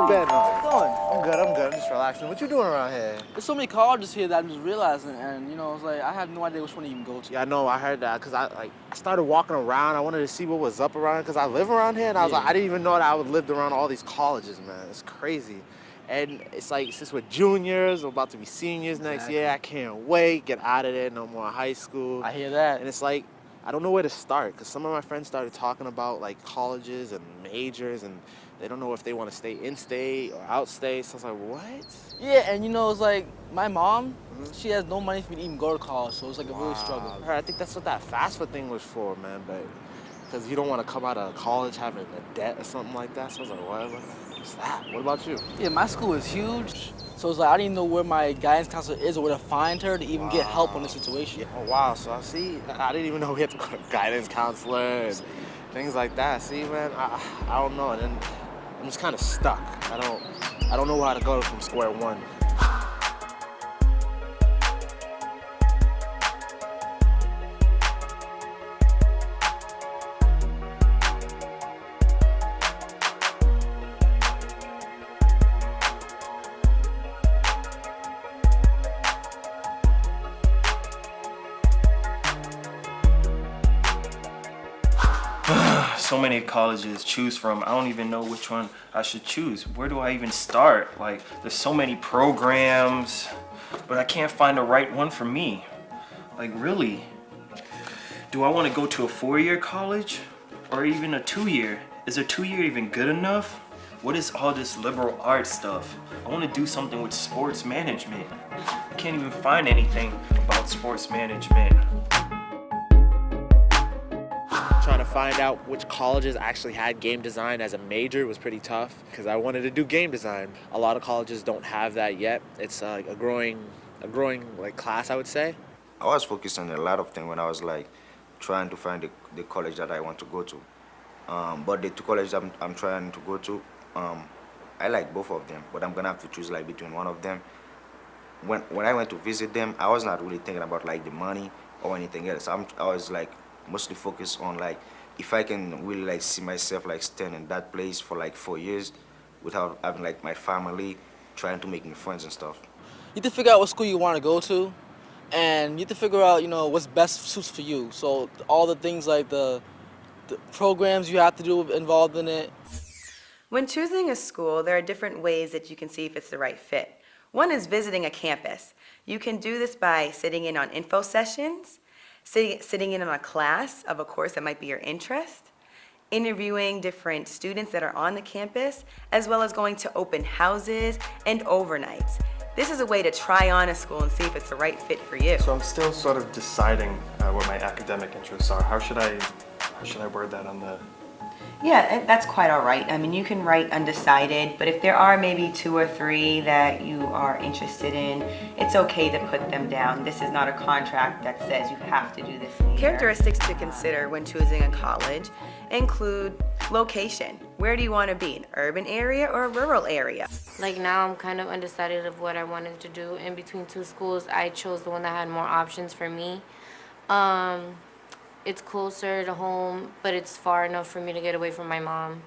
been? How you doing? I'm good. I'm just relaxing. What you doing around here? There's so many colleges here that I'm just realizing, and it's like I have no idea which one to even go to. Yeah, I know. I heard that because I started walking around. I wanted to see what was up around because I live around here, and I was like, I didn't even know that I would lived around all these colleges, man. It's crazy. And it's like, since we're juniors, we're about to be seniors next year, I can't wait, get out of there, no more high school. I hear that. And it's like, I don't know where to start because some of my friends started talking about like colleges and majors, and they don't know if they want to stay in-state or out-state. So I was like, what? Yeah, and it's like my mom, she has no money for me to even go to college, so it's like a real struggle. I think that's what that FAFSA thing was for, man, but because you don't want to come out of college having a debt or something like that. So I was like, what's that? What about you? Yeah, my school is huge, so it's like I didn't even know where my guidance counselor is or where to find her to even get help on the situation. Oh, wow. So I see, I didn't even know we had to go to guidance counselor and things like that. See, man, I don't know. And then I'm just kind of stuck. I don't know how to go from square one. So many colleges to choose from. I don't even know which one I should choose. Where do I even start? Like, there's so many programs, but I can't find the right one for me. Like, really? Do I want to go to a 4-year college or even a 2-year? Is a 2-year even good enough? What is all this liberal arts stuff? I want to do something with sports management. I can't even find anything about sports management. Trying to find out which colleges actually had game design as a major was pretty tough because I wanted to do game design. A lot of colleges don't have that yet. It's a growing like class, I would say. I was focused on a lot of things when I was like trying to find the college that I want to go to. But the two colleges I'm trying to go to, I like both of them, but I'm gonna have to choose like between one of them. When I went to visit them, I was not really thinking about like the money or anything else. I was like mostly focused on like if I can really like see myself like staying in that place for like 4 years without having like my family, trying to make new friends and stuff. You have to figure out what school you want to go to, and you have to figure out what's best suits for you. So all the things like the programs you have to do involved in it. When choosing a school, there are different ways that you can see if it's the right fit. One is visiting a campus. You can do this by sitting in on info sessions, sitting in on a class of a course that might be your interest, interviewing different students that are on the campus, as well as going to open houses and overnights. This is a way to try on a school and see if it's the right fit for you. So I'm still sort of deciding what my academic interests are. How should I word that on the... Yeah, that's quite all right. I mean, you can write undecided, but if there are maybe 2 or 3 that you are interested in, it's okay to put them down. This is not a contract that says you have to do this in a year. Characteristics to consider when choosing a college include location. Where do you want to be, an urban area or a rural area? Like now I'm kind of undecided of what I wanted to do. In between 2 schools, I chose the one that had more options for me. It's closer to home, but it's far enough for me to get away from my mom.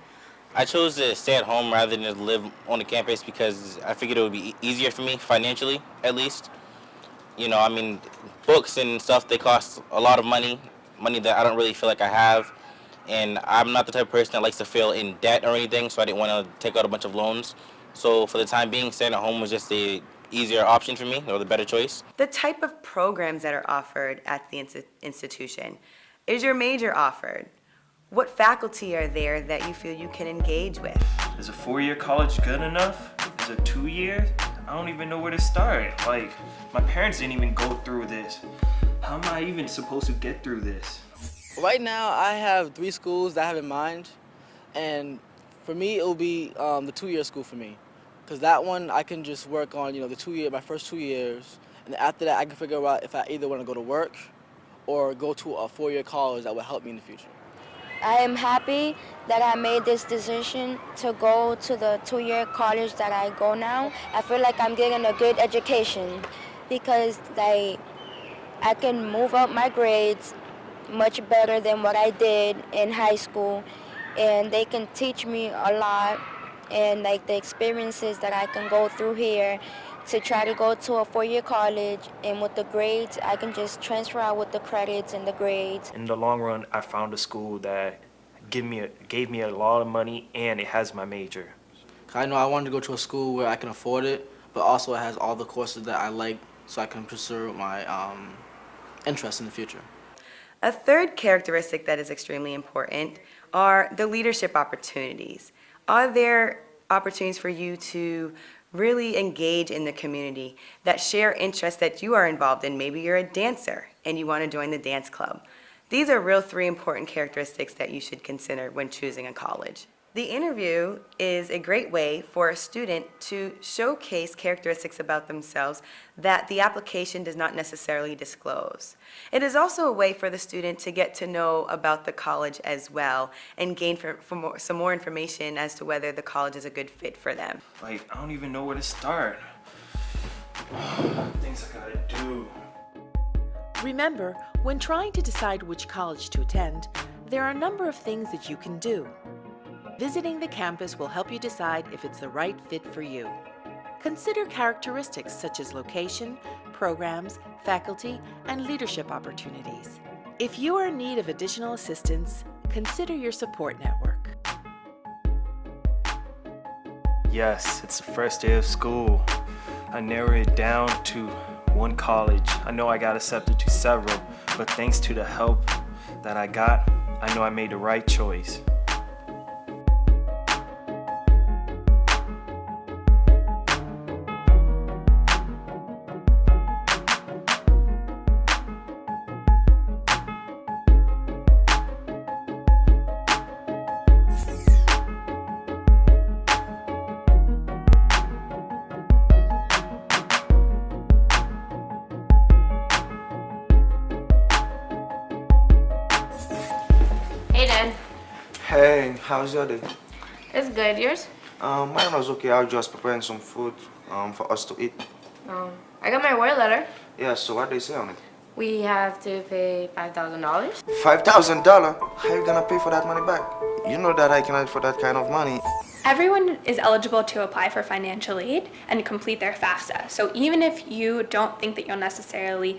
I chose to stay at home rather than live on the campus because I figured it would be easier for me, financially, at least. I mean, books and stuff, they cost a lot of money that I don't really feel like I have. And I'm not the type of person that likes to feel in debt or anything, so I didn't want to take out a bunch of loans. So for the time being, staying at home was just the easier option for me, or the better choice. The type of programs that are offered at the institution. Is your major offered? What faculty are there that you feel you can engage with? Is a 4-year college good enough? Is a 2-year? I don't even know where to start. Like, my parents didn't even go through this. How am I even supposed to get through this? Right now, I have 3 schools that I have in mind, and for me, it will be the 2-year school for me, because that one I can just work on, my first 2 years, and after that, I can figure out if I either want to go to work or go to a 4-year college that will help me in the future. I am happy that I made this decision to go to the 2-year college that I go now. I feel like I'm getting a good education because I can move up my grades much better than what I did in high school, and they can teach me a lot and like the experiences that I can go through here to try to go to a 4-year college, and with the grades I can just transfer out with the credits and the grades. In the long run, I found a school that gave me a lot of money and it has my major. I know I wanted to go to a school where I can afford it, but also it has all the courses that I like, so I can pursue my interests in the future. A third characteristic that is extremely important are the leadership opportunities. Are there opportunities for you to really engage in the community that share interests that you are involved in? Maybe you're a dancer and you want to join the dance club. These are real 3 important characteristics that you should consider when choosing a college. The interview is a great way for a student to showcase characteristics about themselves that the application does not necessarily disclose. It is also a way for the student to get to know about the college as well and gain some more information as to whether the college is a good fit for them. Like, I don't even know where to start. Things I gotta do. Remember, when trying to decide which college to attend, there are a number of things that you can do. Visiting the campus will help you decide if it's the right fit for you. Consider characteristics such as location, programs, faculty, and leadership opportunities. If you are in need of additional assistance, consider your support network. Yes, it's the first day of school. I narrowed it down to one college. I know I got accepted to several, but thanks to the help that I got, I know I made the right choice. Hey, Dad. Hey, how's your day? It's good. Yours? Mine was okay. I was just preparing some food for us to eat. I got my word letter. Yeah, so what they say on it? We have to pay $5,000. $5,000? How you gonna pay for that money back? You know that I cannot afford that kind of money. Everyone is eligible to apply for financial aid and complete their FAFSA. So even if you don't think that you'll necessarily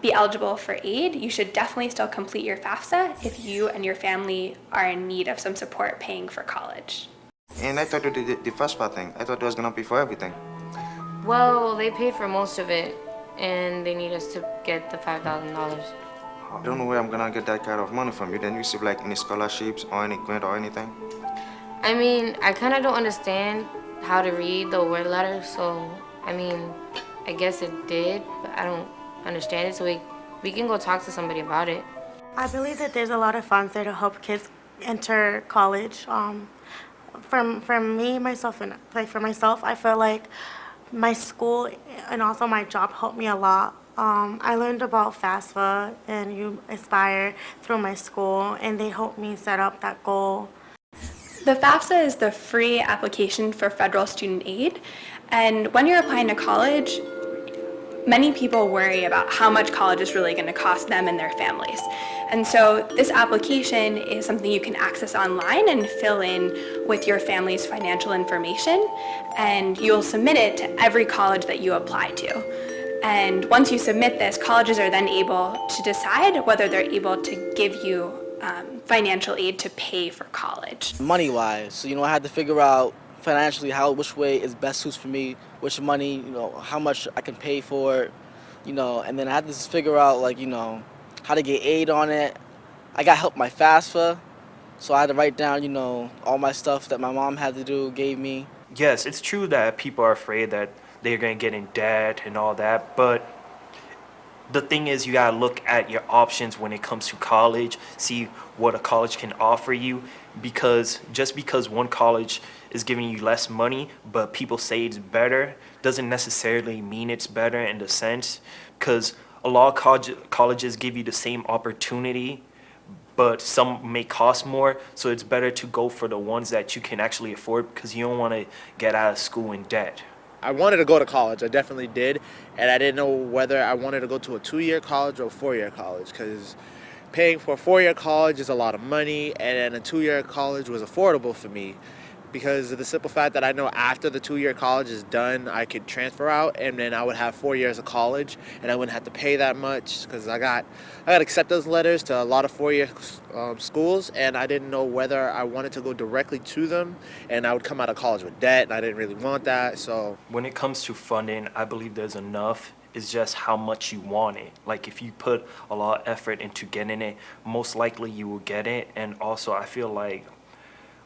be eligible for aid, you should definitely still complete your FAFSA if you and your family are in need of some support paying for college. And I thought you did the first part thing. I thought they was gonna pay for everything. Well, they pay for most of it, and they need us to get the $5,000. I don't know where I'm gonna get that kind of money from. You didn't receive like any scholarships or any grant or anything? I mean, I kind of don't understand how to read the word letter, so, I mean, I guess it did, but I don't understand it, so we can go talk to somebody about it. I believe that there's a lot of funds there to help kids enter college. For me, myself, and like for myself, I feel like my school and also my job helped me a lot. I learned about FAFSA and You Aspire through my school, and they helped me set up that goal. The FAFSA is the free application for federal student aid, and when you're applying to college, many people worry about how much college is really going to cost them and their families. And so this application is something you can access online and fill in with your family's financial information, and you'll submit it to every college that you apply to. And once you submit this, colleges are then able to decide whether they're able to give you financial aid to pay for college. Money-wise, so I had to figure out financially which way is best suits for me, which money, how much I can pay for it, and then I had to figure out how to get aid on it. I got help with my FAFSA, so I had to write down, all my stuff that my mom had to do, gave me. Yes, it's true that people are afraid that they're gonna get in debt and all that, but the thing is, you gotta look at your options when it comes to college, see what a college can offer you, because just because one college is giving you less money, but people say it's better, doesn't necessarily mean it's better in the sense, because a lot of colleges give you the same opportunity, but some may cost more, so it's better to go for the ones that you can actually afford, because you don't want to get out of school in debt. I wanted to go to college, I definitely did, and I didn't know whether I wanted to go to a 2-year college or a 4-year college, because paying for a 4-year college is a lot of money, and then a 2-year college was affordable for me. because of the simple fact that I know after the 2-year college is done, I could transfer out, and then I would have 4 years of college, and I wouldn't have to pay that much because I got acceptance letters to a lot of 4-year schools, and I didn't know whether I wanted to go directly to them, and I would come out of college with debt, and I didn't really want that. So when it comes to funding, I believe there's enough. It's just how much you want it. Like if you put a lot of effort into getting it, most likely you will get it. And also I feel like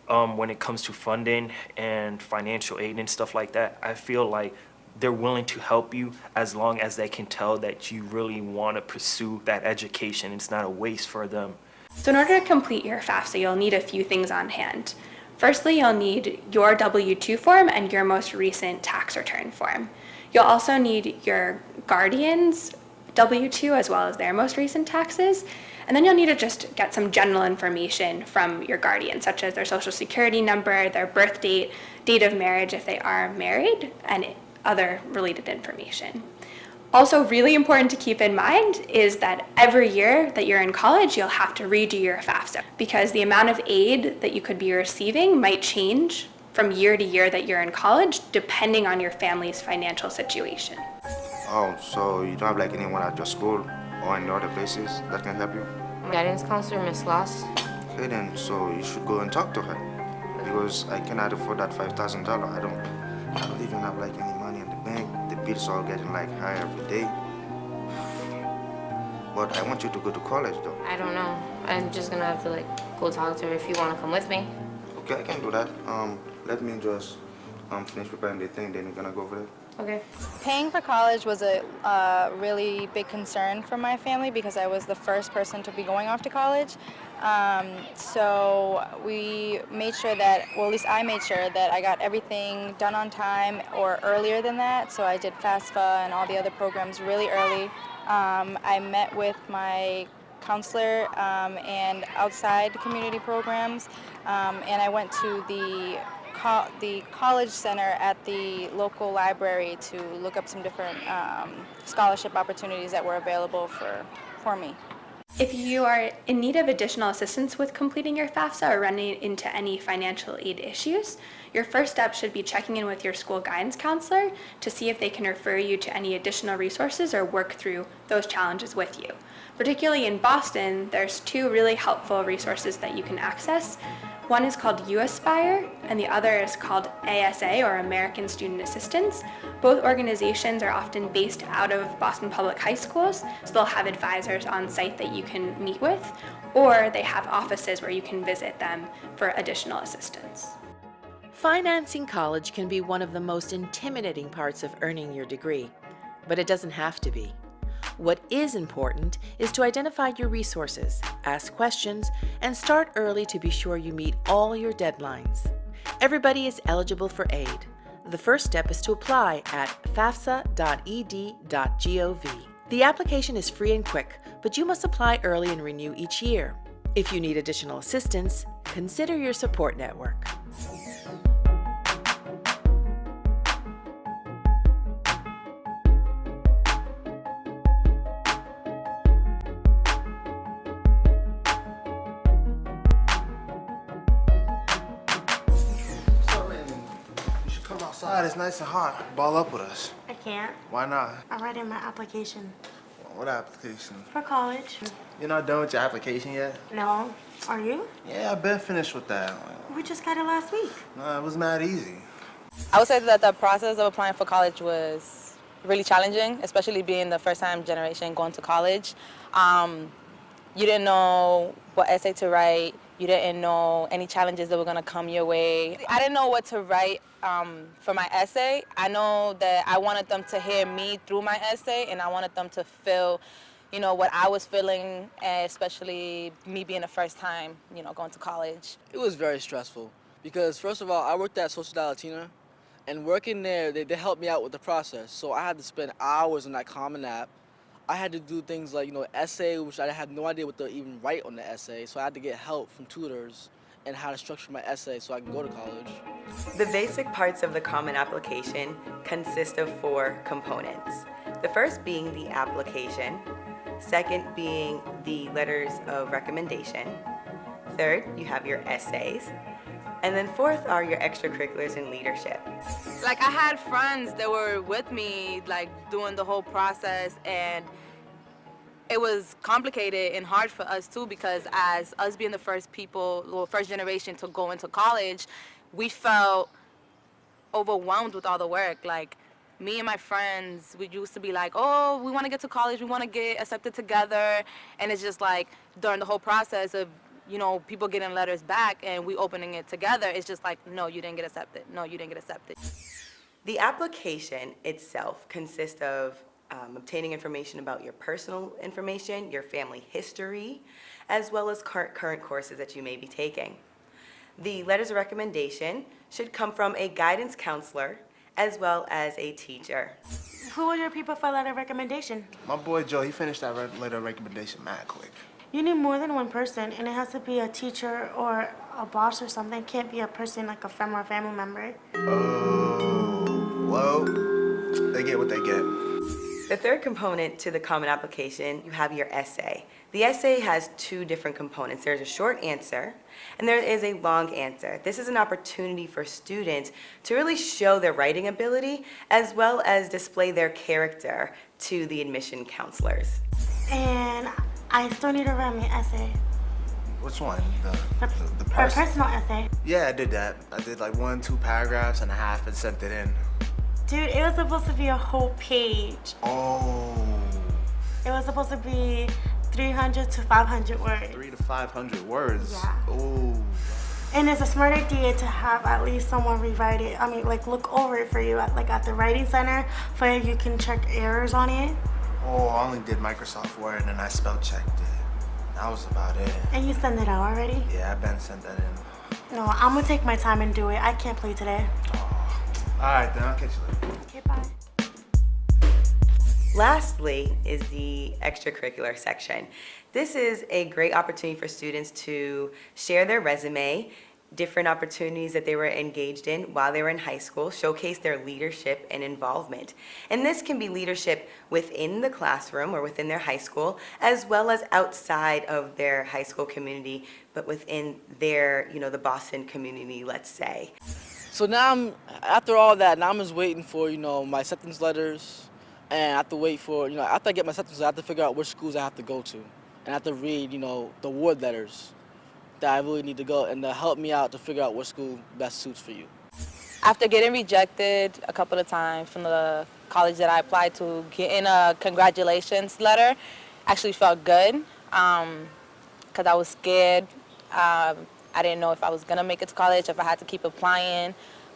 when it comes to funding and financial aid and stuff like that, I feel like they're willing to help you as long as they can tell that you really want to pursue that education. It's not a waste for them. So in order to complete your FAFSA, you'll need a few things on hand. Firstly, you'll need your W-2 form and your most recent tax return form. You'll also need your guardian's W-2 as well as their most recent taxes. And then you'll need to just get some general information from your guardian, such as their social security number, their birth date, date of marriage if they are married, and other related information. Also really important to keep in mind is that every year that you're in college, you'll have to redo your FAFSA because the amount of aid that you could be receiving might change from year to year that you're in college, depending on your family's financial situation. Oh, so you don't have like anyone at your school or in other places that can help you? Guidance counselor, Miss Loss. Okay then, so you should go and talk to her because I cannot afford that $5,000. I don't even have like any money in the bank. The bills are getting like higher every day. But I want you to go to college though. I don't know. I'm just gonna have to go talk to her if you wanna come with me. Okay, I can do that. Let me just finish preparing the thing, then we're gonna go over there. Okay. Paying for college was a really big concern for my family because I was the first person to be going off to college. So we made sure that, well, at least I made sure that I got everything done on time or earlier than that. So I did FAFSA and all the other programs really early. I met with my counselor and outside community programs, and I went to the college center at the local library to look up some different scholarship opportunities that were available for me. If you are in need of additional assistance with completing your FAFSA or running into any financial aid issues, your first step should be checking in with your school guidance counselor to see if they can refer you to any additional resources or work through those challenges with you. Particularly in Boston, there's 2 really helpful resources that you can access. One is called UAspire, and the other is called ASA, or American Student Assistance. Both organizations are often based out of Boston Public High Schools, so they'll have advisors on site that you can meet with, or they have offices where you can visit them for additional assistance. Financing college can be one of the most intimidating parts of earning your degree, but it doesn't have to be. What is important is to identify your resources, ask questions, and start early to be sure you meet all your deadlines. Everybody is eligible for aid. The first step is to apply at fafsa.ed.gov. The application is free and quick, but you must apply early and renew each year. If you need additional assistance, consider your support network. Outside, it's nice and hot. Ball up with us. I can't. Why not? I'm writing my application What application? for college. You're not done with your application yet? No. Are you? Yeah, I've been finished with that. We just got it last week. No, it was mad easy. I would say that the process of applying for college was really challenging, especially being the first-time generation going to college. You didn't know what essay to write. You didn't know any challenges that were going to come your way. I didn't know what to write for my essay. I know that I wanted them to hear me through my essay, and I wanted them to feel, what I was feeling, especially me being the first time, going to college. It was very stressful because, first of all, I worked at Social Latina, and working there, they helped me out with the process. So I had to spend hours on that Common App. I had to do things like, essay, which I had no idea what to even write on the essay. So I had to get help from tutors and how to structure my essay so I can go to college. The basic parts of the Common Application consist of 4 components. The first being the application, second being the letters of recommendation, third, you have your essays, And then fourth are your extracurriculars and leadership. Like, I had friends that were with me, like, doing the whole process, and it was complicated and hard for us too, because as us being the first generation to go into college, we felt overwhelmed with all the work. Like, me and my friends, we used to be like, oh, we want to get to college, we want to get accepted together, and it's just like during the whole process of, you know, people getting letters back and we opening it together, it's just like, no, you didn't get accepted. No, you didn't get accepted. The application itself consists of obtaining information about your personal information, your family history, as well as current courses that you may be taking. The letters of recommendation should come from a guidance counselor as well as a teacher. Who are your people for letter of recommendation? My boy Joe, he finished that letter of recommendation mad quick. You need more than one person, and it has to be a teacher or a boss or something. It can't be a person like a friend or a family member. Oh, well, they get what they get. The third component to the common application, you have your essay. The essay has two different components. There's a short answer and there is a long answer. This is an opportunity for students to really show their writing ability as well as display their character to the admission counselors. And I still need to write my essay. Which one? The A personal essay. Yeah, I did that. I did like 1-2 paragraphs and a half and sent it in. Dude, it was supposed to be a whole page. Oh. It was supposed to be 300 to 500 words. 300 to 500 words. Yeah. Oh. And it's a smart idea to have at least someone rewrite it. I mean, like, look over it for you at the writing center, so you can check errors on it. Oh, I only did Microsoft Word and I spell checked it. That was about it. And you sent it out already? Yeah, I've been sent that in. No, I'm gonna take my time and do it. I can't play today. All right, then I'll catch you later. Okay, bye. Lastly is the extracurricular section. This is a great opportunity for students to share their resume, different opportunities that they were engaged in while they were in high school, showcase their leadership and involvement. And this can be leadership within the classroom or within their high school, as well as outside of their high school community, but within their, the Boston community, let's say. So now after all that, now I'm just waiting for, my acceptance letters. And I have to wait for, after I get my acceptance, I have to figure out which schools I have to go to. And I have to read, the award letters that I really need to go, and to help me out to figure out what school best suits for you. After getting rejected a couple of times from the college that I applied to, getting a congratulations letter actually felt good, because I was scared. I didn't know if I was going to make it to college, if I had to keep applying.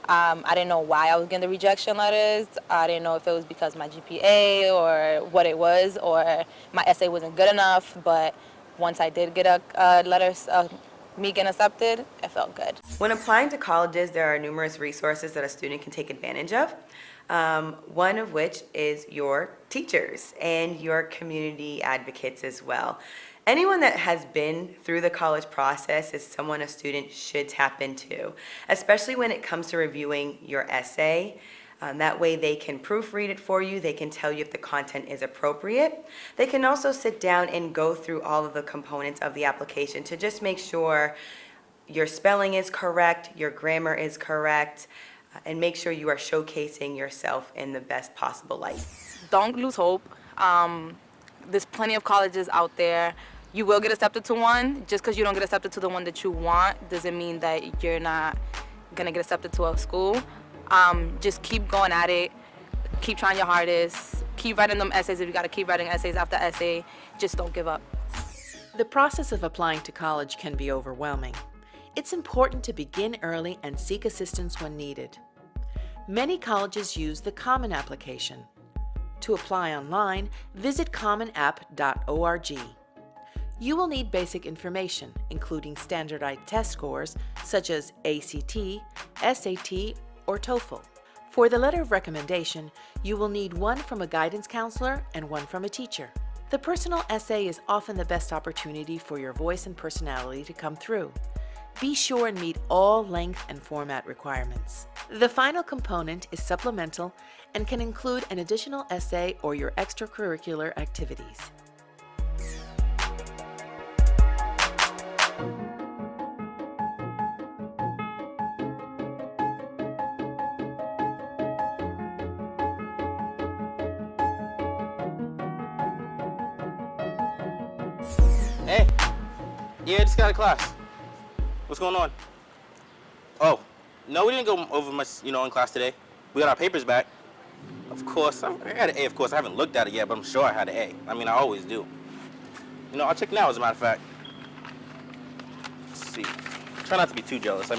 I didn't know why I was getting the rejection letters. I didn't know if it was because my GPA or what it was, or my essay wasn't good enough. But once I did get a letter of me getting accepted, it felt good. When applying to colleges, there are numerous resources that a student can take advantage of. One of which is your teachers and your community advocates as well. Anyone that has been through the college process is someone a student should tap into, especially when it comes to reviewing your essay. That way they can proofread it for you. They can tell you if the content is appropriate. They can also sit down and go through all of the components of the application to just make sure your spelling is correct, your grammar is correct, and make sure you are showcasing yourself in the best possible light. Don't lose hope. There's plenty of colleges out there. You will get accepted to one. Just because you don't get accepted to the one that you want doesn't mean that you're not gonna get accepted to a school. Just keep going at it. Keep trying your hardest. Keep writing them essays if you gotta keep writing essays after essay. Just don't give up. The process of applying to college can be overwhelming. It's important to begin early and seek assistance when needed. Many colleges use the Common Application. To apply online, visit commonapp.org. You will need basic information, including standardized test scores such as ACT, SAT, or TOEFL. For the letter of recommendation, you will need one from a guidance counselor and one from a teacher. The personal essay is often the best opportunity for your voice and personality to come through. Be sure and meet all length and format requirements. The final component is supplemental and can include an additional essay or your extracurricular activities. Yeah, just got out of class. What's going on? Oh, no, we didn't go over much, in class today. We got our papers back. Of course, I had an A, of course. I haven't looked at it yet, but I'm sure I had an A. I mean, I always do. I'll check now, as a matter of fact. Let's see. Try not to be too jealous.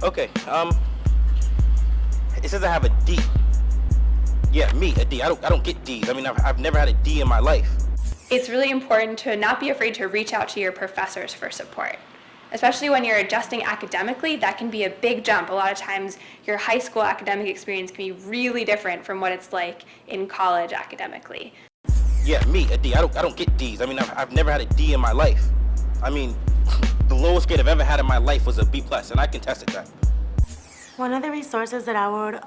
Okay, it says I have a D. Yeah, me, a D. I don't get Ds. I've never had a D in my life. It's really important to not be afraid to reach out to your professors for support. Especially when you're adjusting academically, that can be a big jump. A lot of times your high school academic experience can be really different from what it's like in college academically. Yeah, me, a D. I don't get Ds. I've never had a D in my life. The lowest grade I've ever had in my life was a B+, and I contested that. One of the resources that I would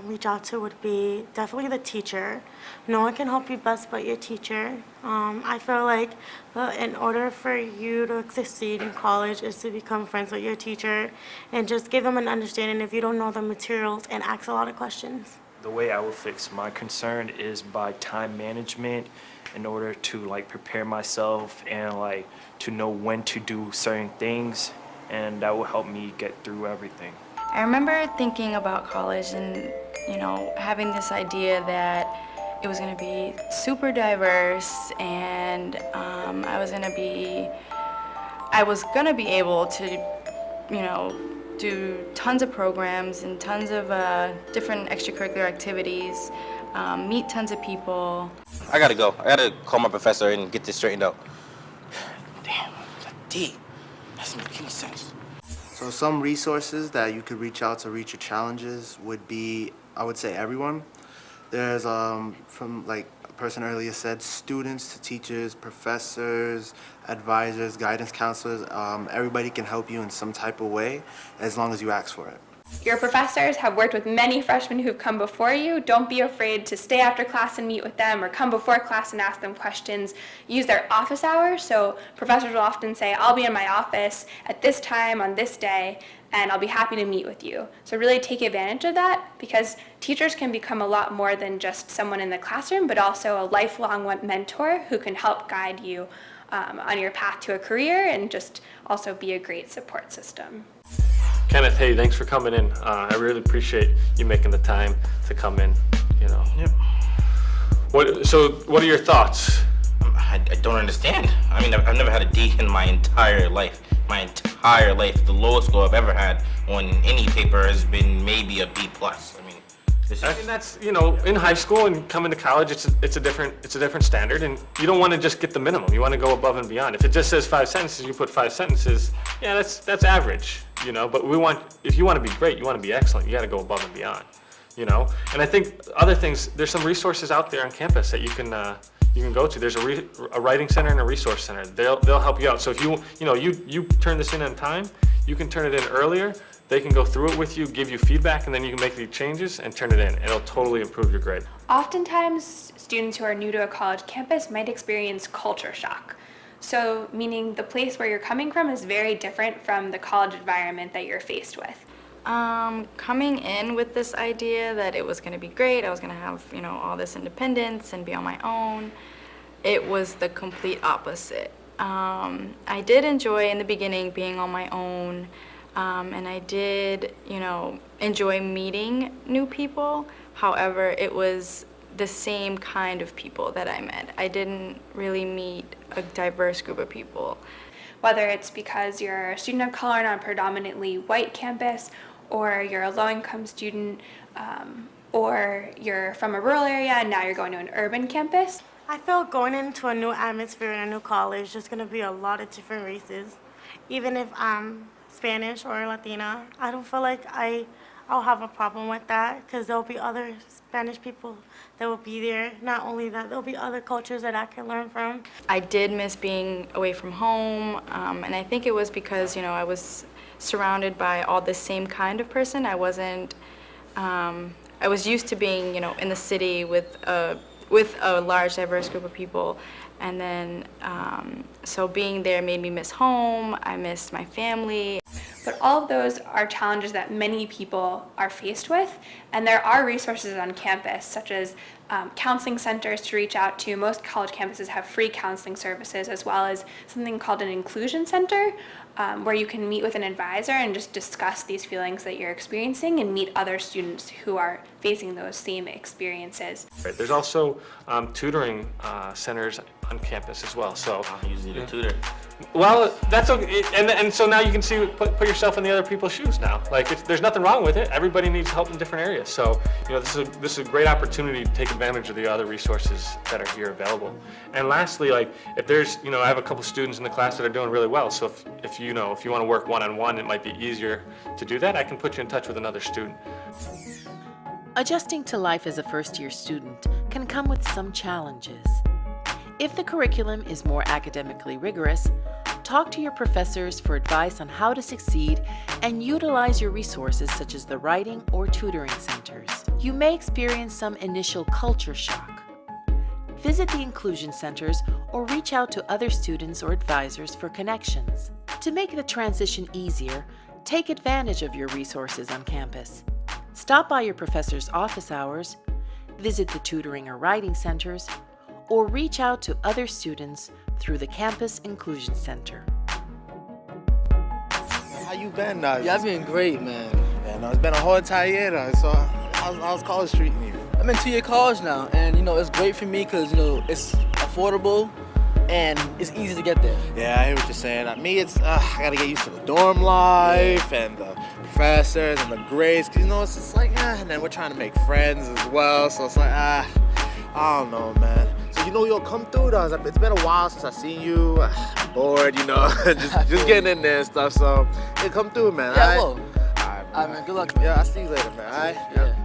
reach out to would be definitely the teacher. No one can help you best but your teacher. I feel like in order for you to succeed in college is to become friends with your teacher and just give them an understanding if you don't know the materials and ask a lot of questions. The way I would fix my concern is by time management in order to prepare myself and to know when to do certain things, and that will help me get through everything. I remember thinking about college and, having this idea that it was going to be super diverse and I was going to be able to, do tons of programs and tons of different extracurricular activities, meet tons of people. I gotta go. I gotta call my professor and get this straightened out. Damn, a D. That doesn't make any sense. So some resources that you could reach out to reach your challenges would be, I would say, everyone. There's, from a person earlier said, students to teachers, professors, advisors, guidance counselors. Everybody can help you in some type of way as long as you ask for it. Your professors have worked with many freshmen who've come before you. Don't be afraid to stay after class and meet with them, or come before class and ask them questions. Use their office hours, so professors will often say, I'll be in my office at this time on this day, and I'll be happy to meet with you. So really take advantage of that, because teachers can become a lot more than just someone in the classroom, but also a lifelong mentor who can help guide you on your path to a career and just also be a great support system. Kenneth, hey, thanks for coming in. I really appreciate you making the time to come in, Yep. So what are your thoughts? I don't understand. I've never had a D in my entire life. The lowest score I've ever had on any paper has been maybe a B+. That's in high school and coming to college, it's a different standard, and you don't want to just get the minimum. You want to go above and beyond. If it just says 5 sentences, you put 5 sentences. Yeah, that's average. But if you want to be great, you want to be excellent. You got to go above and beyond. And I think other things. There's some resources out there on campus that you can go to. There's a writing center and a resource center. They'll help you out. So if you turn this in on time, you can turn it in earlier. They can go through it with you, give you feedback, and then you can make the changes and turn it in. It'll totally improve your grade. Oftentimes, students who are new to a college campus might experience culture shock. So, meaning the place where you're coming from is very different from the college environment that you're faced with. Coming in with this idea that it was going to be great, I was going to have, all this independence and be on my own, it was the complete opposite. I did enjoy in the beginning being on my own. And I did, enjoy meeting new people. However, it was the same kind of people that I met. I didn't really meet a diverse group of people. Whether it's because you're a student of color on a predominantly white campus, or you're a low-income student, or you're from a rural area and now you're going to an urban campus. I feel going into a new atmosphere in a new college, there's going to be a lot of different races. Even if I'm Spanish or Latina, I don't feel like I'll have a problem with that, because there'll be other Spanish people that will be there. Not only that, there'll be other cultures that I can learn from. I did miss being away from home, and I think it was because, I was surrounded by all the same kind of person. I wasn't, I was used to being, in the city with a large, diverse group of people. And then, so being there made me miss home. I missed my family. But all of those are challenges that many people are faced with, and there are resources on campus, such as counseling centers to reach out to. Most college campuses have free counseling services, as well as something called an inclusion center, where you can meet with an advisor and just discuss these feelings that you're experiencing and meet other students who are facing those same experiences. Right. There's also tutoring centers on campus as well. So I usually need a tutor. well, that's okay, and so now you can see put yourself in the other people's shoes now. Like there's nothing wrong with it. Everybody needs help in different areas. So this is a great opportunity to take advantage of the other resources that are here available. And lastly, like if there's I have a couple students in the class that are doing really well. So if you want to work one-on-one, it might be easier to do that. I can put you in touch with another student. Adjusting to life as a first-year student can come with some challenges. If the curriculum is more academically rigorous, talk to your professors for advice on how to succeed and utilize your resources such as the writing or tutoring centers. You may experience some initial culture shock. Visit the inclusion centers or reach out to other students or advisors for connections. To make the transition easier, take advantage of your resources on campus. Stop by your professor's office hours, visit the tutoring or writing centers, or reach out to other students through the Campus Inclusion Center. How you been? Yeah, I've been great, man. Man, it's been a whole entire year now, so how's college treating you? I'm in 2-year college now, and it's great for me because it's affordable and it's easy to get there. Yeah, I hear what you're saying. Me, it's I gotta get used to the dorm life and the professors and the grades, cause it's just like and then we're trying to make friends as well, so it's like I don't know, man. So you'll come through though. It's been a while since I've seen you. I'm bored, just getting in there and stuff. So come through, man. Yeah, I will. All right, man. Good luck, man. Yeah, I'll see you later, man. All right. Yeah.